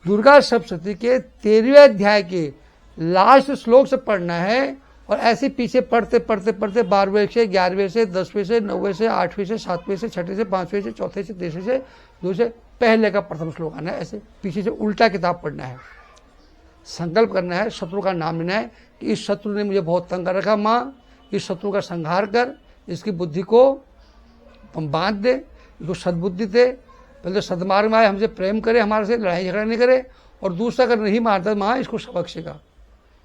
दुर्गा सप्तशती के 13वें अध्याय के लास्ट श्लोक से पढ़ना है और ऐसे पीछे पढ़ते पढ़ते पढ़ते 12वें से 11वें से 10वें से 9वें से 8वें से 7वें से 6वें से 5वें से 4थे से 3रे से 2 से पहले का प्रथम श्लोक आना है। ऐसे पीछे से उल्टा किताब पढ़ना है। संकल्प करना है, शत्रु का नाम लेना है कि इस शत्रु ने मुझे बहुत तंग कर रखा, माँ इस शत्रु का संहार कर, इसकी बुद्धि को बांध दे, इसको सद्बुद्धि दे, पहले सदमार्ग में आए, हमसे प्रेम करे, हमारे से लड़ाई झगड़ा नहीं करे, और दूसरा अगर नहीं मारता माँ इसको सबक।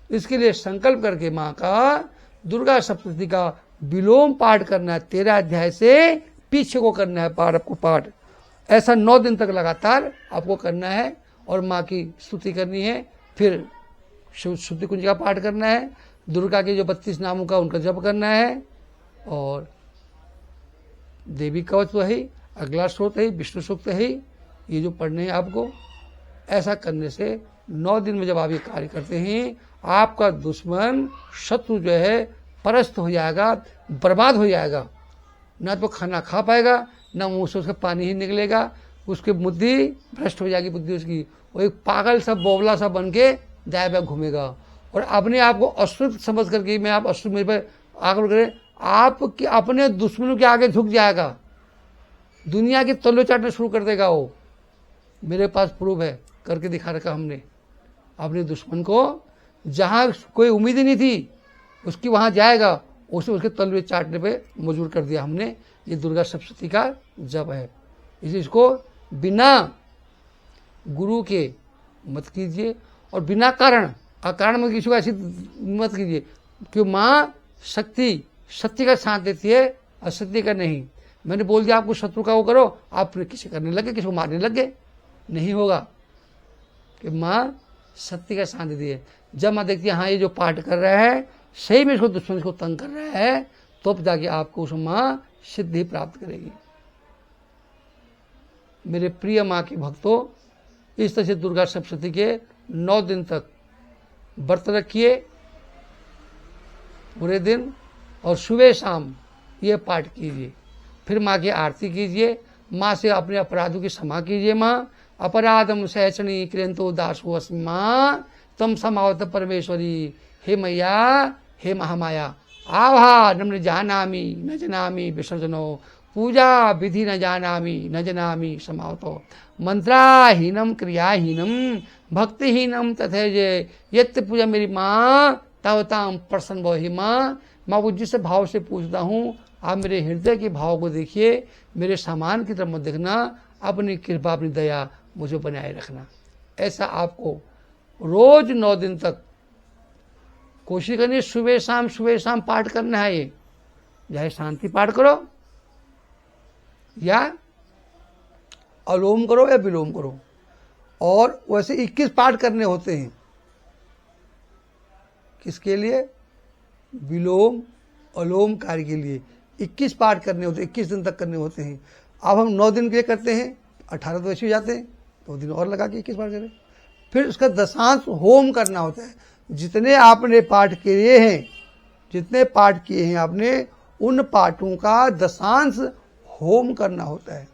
इसके लिए संकल्प करके माँ का दुर्गा सप्तशती का विलोम पाठ करना है। 13 अध्याय से पीछे को करना है आपको पाठ। ऐसा 9 दिन तक लगातार आपको करना है और माँ की स्तुति करनी है। फिर शुद्धि कुंज का पाठ करना है, दुर्गा के जो 32 नामों का उनका जप करना है, और देवी कवच तो है, अगला श्रोत है, विष्णु सूक्त है, ये जो पढ़ने हैं आपको। ऐसा करने से 9 दिन में जब आप ये कार्य करते हैं, आपका दुश्मन शत्रु जो है परास्त हो जाएगा, बर्बाद हो जाएगा। ना तो खाना खा पाएगा, ना मुंह से उसका पानी ही निकलेगा, उसकी बुद्धि भ्रष्ट हो जाएगी, बुद्धि उसकी वो एक पागल सा बोवला सा बन के दाएं बाएं घूमेगा, और अपने आप को अश्रुत समझ करके मैं आप अश्रुत मेरे पर आकर करें, आपके अपने दुश्मनों के आगे झुक जाएगा, दुनिया की तल्ले चाटना शुरू कर देगा। वो मेरे पास प्रूफ है, करके दिखा रखा हमने। अपने दुश्मन को जहां कोई उम्मीद ही नहीं थी उसकी वहां जाएगा, उसे उसके तलवे चाटने पे मजबूर कर दिया हमने। ये दुर्गा सप्तशती का जप है। इसको बिना गुरु के मत कीजिए, और बिना कारण अकारण में किसी को ऐसी मत कीजिए, क्यों माँ शक्ति सत्य का साथ देती है, असत्य का नहीं। मैंने बोल दिया आपको शत्रु का वो करो, आप किसी करने लगे, किसी को मारने लगे, नहीं होगा। कि माँ सत्य का साथ देती है। जब माँ देखती है हाँ ये जो पाठ कर रहा है सही में इसको दुश्मन को तंग कर रहा है, तो जाके आपको उस माँ सिद्धि प्राप्त करेगी। मेरे प्रिय माँ के भक्तों, इस तरह से दुर्गा सप्तशती के 9 दिन तक व्रत रखिए पूरे दिन, और सुबह शाम ये पाठ कीजिए। फिर माँ की आरती कीजिए, माँ से अपने अपराधों की क्षमा कीजिए। माँ अपराधम सहचनी क्रियंतो दासो अस्मि माँ तम समावत परमेश्वरी। हे मैया, हे महामाया, आभा न जानामि न जनामि विसर्जनो, पूजा विधि न जानामि न जनामि समावतो, मंत्राहीनम क्रियाहीनम भक्तिहीनम तथैजय। यत्त पूजा मेरी माँ तावताम प्रसन्न भव। ही माँ, मैं वो जिस भाव से पूछता हूँ आप मेरे हृदय के भाव को देखिए, मेरे सामान की तरफ मत देखना, अपनी कृपा अपनी दया मुझे बनाए रखना। ऐसा आपको रोज 9 दिन तक कोशिश करनी, सुबह शाम पाठ करना है। ये चाहे शांति पाठ करो या अलोम करो या विलोम करो, और वैसे 21 पाठ करने होते हैं। किसके लिए? विलोम अलोम कार्य के लिए 21 पाठ करने होते हैं, 21 दिन तक करने होते हैं। अब हम 9 दिन के लिए करते हैं, 18 तो ऐसे हो जाते हैं, 2 दिन और लगा के 21 पाठ करें। फिर उसका दशांश होम करना होता है। जितने आपने पाठ किए हैं, जितने पाठ किए हैं आपने, उन पाठों का दशांश होम करना होता है।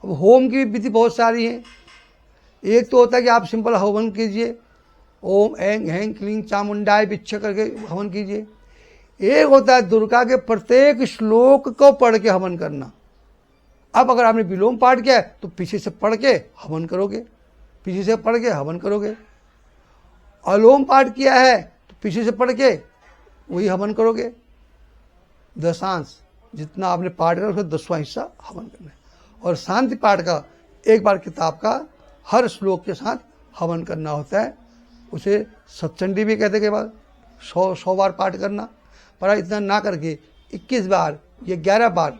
अब होम की विधि बहुत सारी है। एक तो होता है कि आप सिंपल हवन कीजिए, ओम ऐं हैं क्लीं चामुंडाय विच्छ करके हवन कीजिए। एक होता है दुर्गा के प्रत्येक श्लोक को पढ़ के हवन करना। अब अगर आपने विलोम पाठ किया है तो पीछे से पढ़ के हवन करोगे, पीछे से पढ़ के हवन करोगे। अलोम पाठ किया है तो पीछे से पढ़ के वही हवन करोगे। दशांश जितना आपने पाठ करा उसका 10वां हिस्सा हवन करना है। और शांति पाठ का एक बार किताब का हर श्लोक के साथ हवन करना होता है। उसे सत्चंडी भी कहते के बाद 100 बार पाठ करना। पर इतना ना करके 21 बार या 11 बार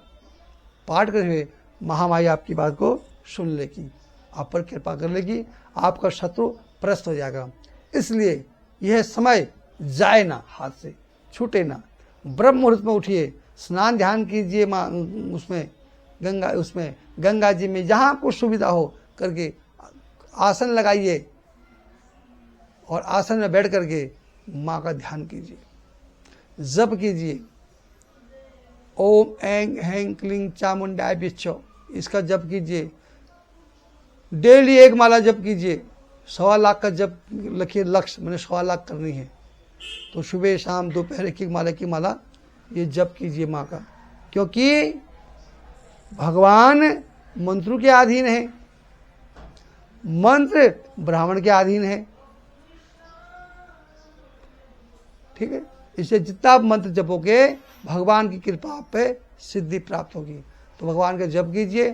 पाठ करते हुए महामाया आपकी बात को सुन लेगी, आप पर कृपा कर लेगी, आपका शत्रु परास्त हो जाएगा। इसलिए यह समय जाए ना, हाथ से छूटे ना। ब्रह्म मुहूर्त में उठिए, स्नान ध्यान कीजिए, उसमें गंगा जी में जहाँ आपको सुविधा हो करके आसन लगाइए, और आसन में बैठ करके माँ का ध्यान कीजिए, जप कीजिए। ओम ऐं हैं क्लीं चामुंडाय विच्छ, इसका जप कीजिए। डेली 1 माला जप कीजिए, 1.25 लाख का जप लिखिए, लक्ष्य मैंने 1.25 लाख करनी है। तो सुबह शाम दोपहर 1 माला की माला ये जप कीजिए माँ का, क्योंकि भगवान मंत्रों के अधीन है, मंत्र ब्राह्मण के अधीन है। ठीक है, इससे जितना आप मंत्र जपोगे भगवान की कृपा आप पे सिद्धि प्राप्त होगी। तो भगवान का जप कीजिए,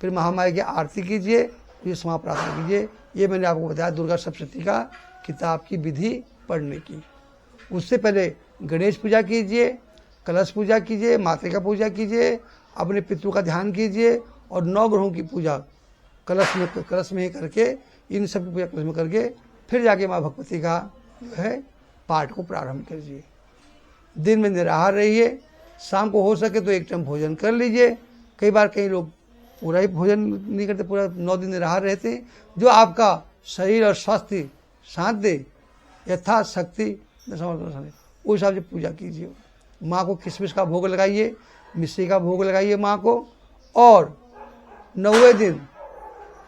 फिर महामाया की आरती कीजिए, ये क्षमा प्रार्थना कीजिए। ये मैंने आपको बताया दुर्गा सप्तशती का किताब की विधि पढ़ने की। उससे पहले गणेश पूजा कीजिए, कलश पूजा कीजिए, माता का पूजा कीजिए, अपने पितरों का ध्यान कीजिए, और 9 ग्रहों की पूजा कलश में ही करके, इन सब की पूजा कलश में करके फिर जाके माँ भगवती का जो है पाठ को प्रारंभ कीजिए। दिन में निराहार रहिए, शाम को हो सके तो 1 टाइम भोजन कर लीजिए। कई बार कई लोग पूरा ही भोजन नहीं करते, पूरा 9 दिन निराहार रहते हैं। जो आपका शरीर और स्वास्थ्य साथ दे, यथा शक्ति उस हिसाब से पूजा कीजिए। माँ को किशमिश का भोग लगाइए, मिश्री का भोग लगाइए माँ को, और 9वें दिन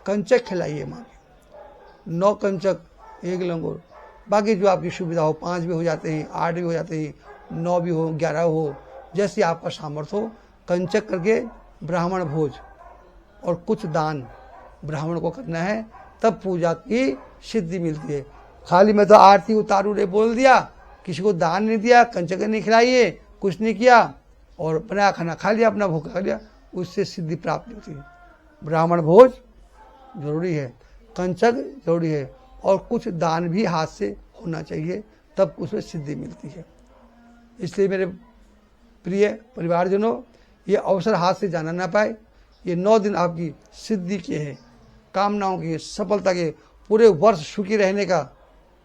कंचक खिलाइए माँ के, 9 कंचक 1 लंगूर। बाकी जो आपकी सुविधा हो, 5 भी हो जाते हैं, 8 भी हो जाते हैं, 9 भी हो, 11 हो, जैसे आपका सामर्थ्य हो। कंचक करके ब्राह्मण भोज और कुछ दान ब्राह्मण को करना है, तब पूजा की सिद्धि मिलती है। खाली मैं तो आरती उतारू रे बोल दिया, किसी को दान नहीं दिया, कंचक नहीं खिलाइए, कुछ नहीं किया, और बनाया खाना खा लिया, अपना भूख खा लिया, उससे सिद्धि प्राप्त नहीं होती है। ब्राह्मण भोज जरूरी है, कंचक जरूरी है, और कुछ दान भी हाथ से होना चाहिए, तब उसमें सिद्धि मिलती है। इसलिए मेरे प्रिय परिवारजनों, ये अवसर हाथ से जाना ना पाए। ये 9 दिन आपकी सिद्धि के हैं, कामनाओं की, सफलता के, पूरे वर्ष सुखी रहने का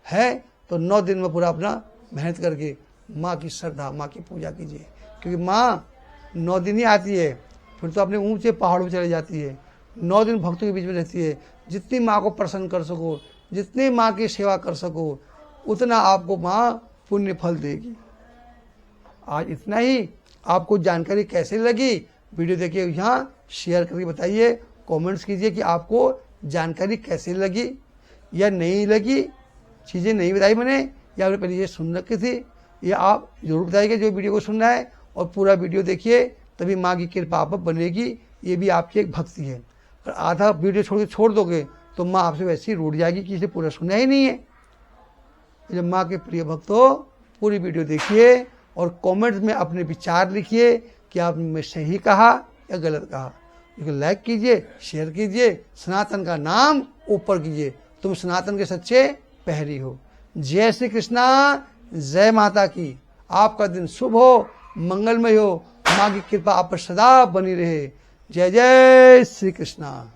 है। तो 9 दिन में पूरा अपना मेहनत करके माँ की श्रद्धा, माँ की पूजा कीजिए, क्योंकि माँ 9 दिन ही आती है, फिर तो अपने ऊंचे पहाड़ों पर चले जाती है। 9 दिन भक्तों के बीच में रहती है। जितनी माँ को प्रसन्न कर सको, जितनी माँ की सेवा कर सको, उतना आपको माँ पुण्य फल देगी। आज इतना ही। आपको जानकारी कैसे लगी, वीडियो देखिए, यहाँ शेयर करके बताइए, कमेंट्स कीजिए कि आपको जानकारी कैसे लगी या नहीं लगी, चीज़ें नहीं बताई मैंने, या आपने पहले ये सुन रखी थी, ये आप जरूर बताइएगा जो वीडियो को सुनना है। और पूरा वीडियो देखिए, तभी माँ की कृपा आप पर बनेगी। ये भी आपकी एक भक्ति है। और आधा वीडियो छोड़ दोगे तो माँ आपसे वैसे ही रूठ जाएगी कि इसे पूरा सुना ही नहीं है। जब माँ के प्रिय भक्तों, पूरी वीडियो देखिए और कमेंट्स में अपने विचार लिखिए कि आपने सही कहा या गलत कहा। लाइक कीजिए, शेयर कीजिए, सनातन का नाम ऊपर कीजिए। तुम सनातन के सच्चे प्रहरी हो। जय श्री कृष्णा, जय माता की। आपका दिन शुभ हो, मंगलमय हो, माँ की कृपा आप पर सदा बनी रहे। जय जय श्री कृष्णा।